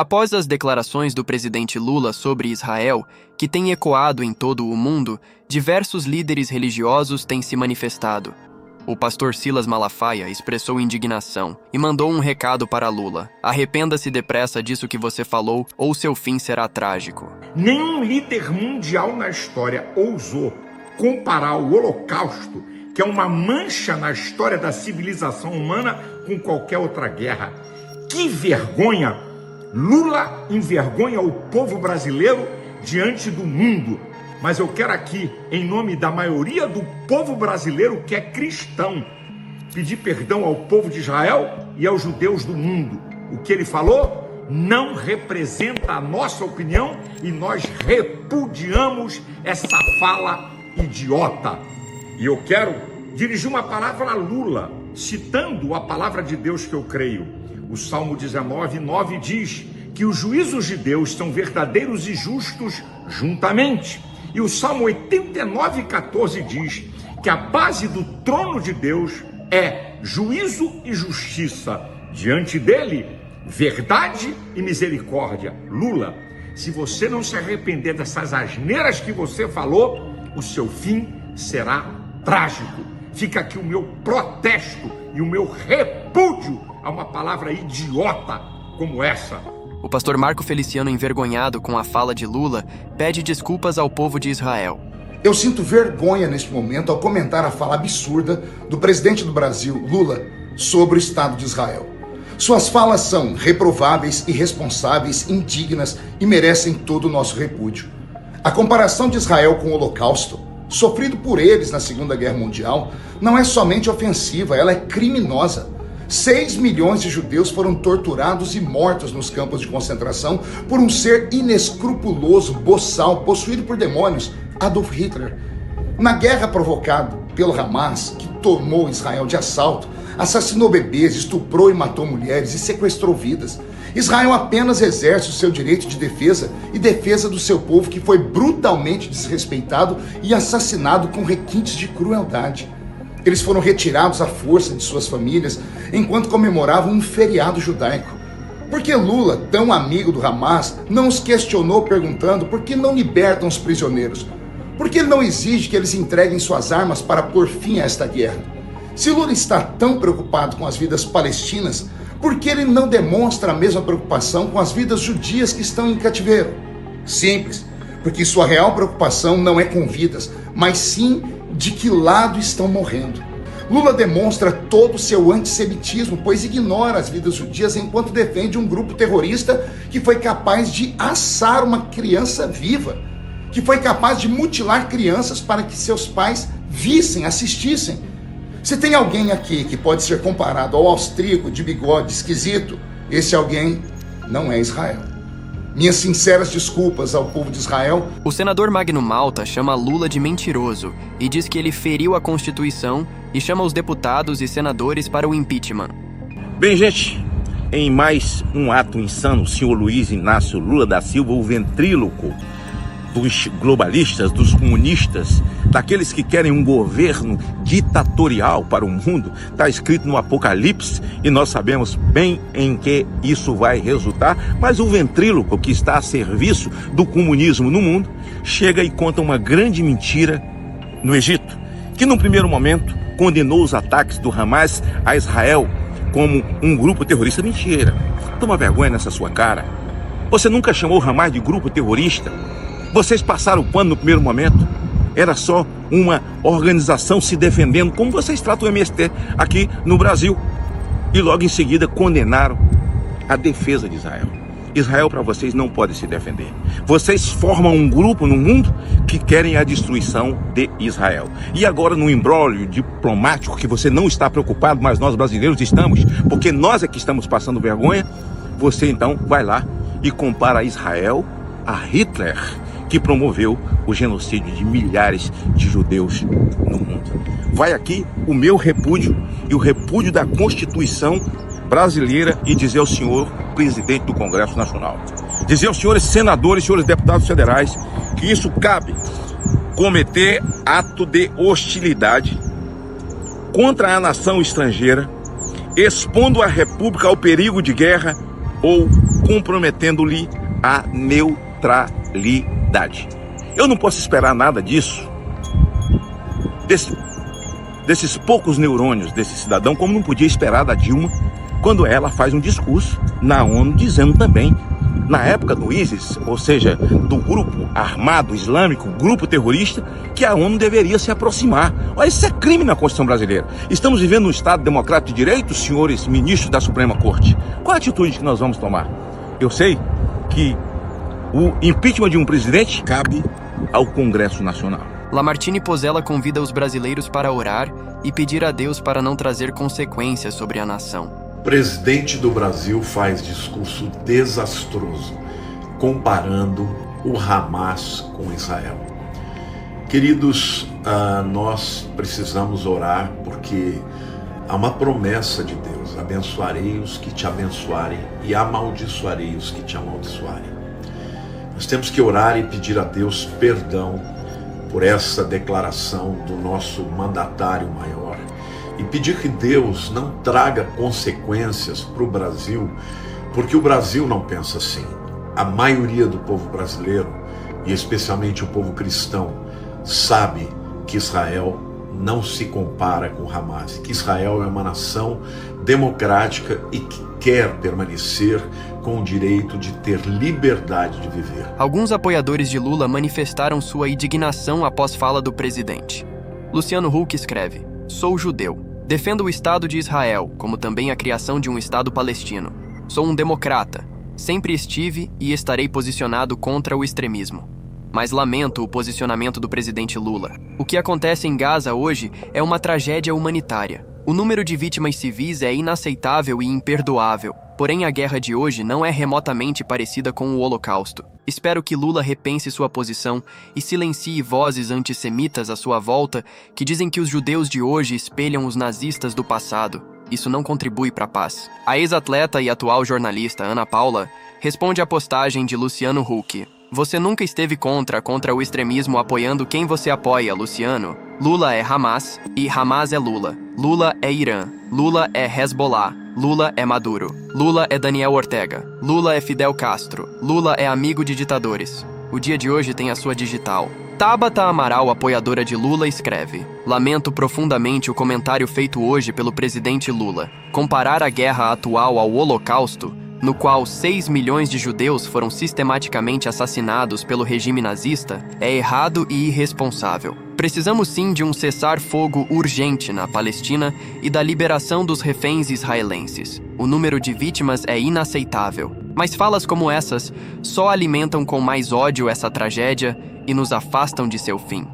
Após as declarações do presidente Lula sobre Israel, que têm ecoado em todo o mundo, diversos líderes religiosos têm se manifestado. O pastor Silas Malafaia expressou indignação e mandou um recado para Lula: arrependa-se depressa disso que você falou, ou seu fim será trágico. Nenhum líder mundial na história ousou comparar o Holocausto, que é uma mancha na história da civilização humana, com qualquer outra guerra. Que vergonha! Lula envergonha o povo brasileiro diante do mundo. Mas eu quero aqui, em nome da maioria do povo brasileiro que é cristão, pedir perdão ao povo de Israel e aos judeus do mundo. O que ele falou não representa a nossa opinião e nós repudiamos essa fala idiota. E eu quero dirigir uma palavra a Lula, citando a palavra de Deus que eu creio. O Salmo 19:9 diz que os juízos de Deus são verdadeiros e justos juntamente. E o Salmo 89:14 diz que a base do trono de Deus é juízo e justiça. Diante dele, verdade e misericórdia. Lula, se você não se arrepender dessas asneiras que você falou, o seu fim será trágico. Fica aqui o meu protesto e o meu repúdio a uma palavra idiota como essa. O pastor Marco Feliciano, envergonhado com a fala de Lula, pede desculpas ao povo de Israel. Eu sinto vergonha neste momento ao comentar a fala absurda do presidente do Brasil, Lula, sobre o Estado de Israel. Suas falas são reprováveis, irresponsáveis, indignas e merecem todo o nosso repúdio. A comparação de Israel com o Holocausto, sofrido por eles na Segunda Guerra Mundial, não é somente ofensiva, ela é criminosa. 6 milhões de judeus foram torturados e mortos nos campos de concentração por um ser inescrupuloso, boçal, possuído por demônios, Adolf Hitler. Na guerra provocada pelo Hamas, que tomou Israel de assalto, assassinou bebês, estuprou e matou mulheres e sequestrou vidas, Israel apenas exerce o seu direito de defesa e defesa do seu povo, que foi brutalmente desrespeitado e assassinado com requintes de crueldade. Eles foram retirados à força de suas famílias enquanto comemoravam um feriado judaico. Por que Lula, tão amigo do Hamas, não os questionou perguntando por que não libertam os prisioneiros? Por que ele não exige que eles entreguem suas armas para pôr fim a esta guerra? Se Lula está tão preocupado com as vidas palestinas, por que ele não demonstra a mesma preocupação com as vidas judias que estão em cativeiro? Simples, porque sua real preocupação não é com vidas, mas sim de que lado estão morrendo. Lula demonstra todo o seu antissemitismo, pois ignora as vidas judias enquanto defende um grupo terrorista que foi capaz de assar uma criança viva, que foi capaz de mutilar crianças para que seus pais vissem, assistissem. Se tem alguém aqui que pode ser comparado ao austríaco de bigode esquisito, esse alguém não é Israel. Minhas sinceras desculpas ao povo de Israel. O senador Magno Malta chama Lula de mentiroso e diz que ele feriu a Constituição e chama os deputados e senadores para o impeachment. Bem, gente, em mais um ato insano, o senhor Luiz Inácio Lula da Silva, o ventríloco dos globalistas, dos comunistas, daqueles que querem um governo ditatorial para o mundo, está escrito no Apocalipse e nós sabemos bem em que isso vai resultar, mas o ventríloco que está a serviço do comunismo no mundo chega e conta uma grande mentira no Egito, que num primeiro momento condenou os ataques do Hamas a Israel como um grupo terrorista. Mentira, toma vergonha nessa sua cara. Você nunca chamou o Hamas de grupo terrorista. Vocês passaram o pano no primeiro momento. Era só uma organização se defendendo, como vocês tratam o MST aqui no Brasil. E logo em seguida condenaram a defesa de Israel. Israel para vocês não pode se defender. Vocês formam um grupo no mundo que querem a destruição de Israel. E agora no imbróglio diplomático que você não está preocupado, mas nós brasileiros estamos, porque nós é que estamos passando vergonha, você então vai lá e compara Israel a Hitler, que promoveu o genocídio de milhares de judeus no mundo. Vai aqui o meu repúdio e o repúdio da Constituição brasileira e dizer ao senhor presidente do Congresso Nacional, dizer aos senhores senadores, senhores deputados federais, que isso cabe cometer ato de hostilidade contra a nação estrangeira, expondo a República ao perigo de guerra ou comprometendo-lhe a neutralidade. Eu não posso esperar nada disso, desses poucos neurônios desse cidadão, como não podia esperar da Dilma, quando ela faz um discurso na ONU dizendo também, na época do ISIS, ou seja, do grupo armado islâmico, grupo terrorista, que a ONU deveria se aproximar. Olha, isso é crime na Constituição brasileira. Estamos vivendo um Estado democrático de direito, senhores ministros da Suprema Corte. Qual a atitude que nós vamos tomar? Eu sei que o impeachment de um presidente cabe ao Congresso Nacional. Lamartine Pozzella convida os brasileiros para orar e pedir a Deus para não trazer consequências sobre a nação. O presidente do Brasil faz discurso desastroso, comparando o Hamas com Israel. Queridos, nós precisamos orar porque há uma promessa de Deus: abençoarei os que te abençoarem e amaldiçoarei os que te amaldiçoarem. Nós temos que orar e pedir a Deus perdão por essa declaração do nosso mandatário maior e pedir que Deus não traga consequências para o Brasil, porque o Brasil não pensa assim. A maioria do povo brasileiro, e especialmente o povo cristão, sabe que Israel não se compara com Hamas, que Israel é uma nação democrática e que quer permanecer com o direito de ter liberdade de viver. Alguns apoiadores de Lula manifestaram sua indignação após fala do presidente. Luciano Huck escreve: "Sou judeu. Defendo o Estado de Israel, como também a criação de um Estado palestino. Sou um democrata. Sempre estive e estarei posicionado contra o extremismo. Mas lamento o posicionamento do presidente Lula. O que acontece em Gaza hoje é uma tragédia humanitária. O número de vítimas civis é inaceitável e imperdoável. Porém, a guerra de hoje não é remotamente parecida com o Holocausto. Espero que Lula repense sua posição e silencie vozes antissemitas à sua volta que dizem que os judeus de hoje espelham os nazistas do passado. Isso não contribui para a paz." A ex-atleta e atual jornalista Ana Paula responde à postagem de Luciano Huck: "Você nunca esteve contra o extremismo apoiando quem você apoia, Luciano. Lula é Hamas e Hamas é Lula. Lula é Irã. Lula é Hezbollah. Lula é Maduro. Lula é Daniel Ortega. Lula é Fidel Castro. Lula é amigo de ditadores. O dia de hoje tem a sua digital." Tabata Amaral, apoiadora de Lula, escreve: "Lamento profundamente o comentário feito hoje pelo presidente Lula. Comparar a guerra atual ao Holocausto, no qual 6 milhões de judeus foram sistematicamente assassinados pelo regime nazista, é errado e irresponsável. Precisamos sim de um cessar-fogo urgente na Palestina e da liberação dos reféns israelenses. O número de vítimas é inaceitável. Mas falas como essas só alimentam com mais ódio essa tragédia e nos afastam de seu fim."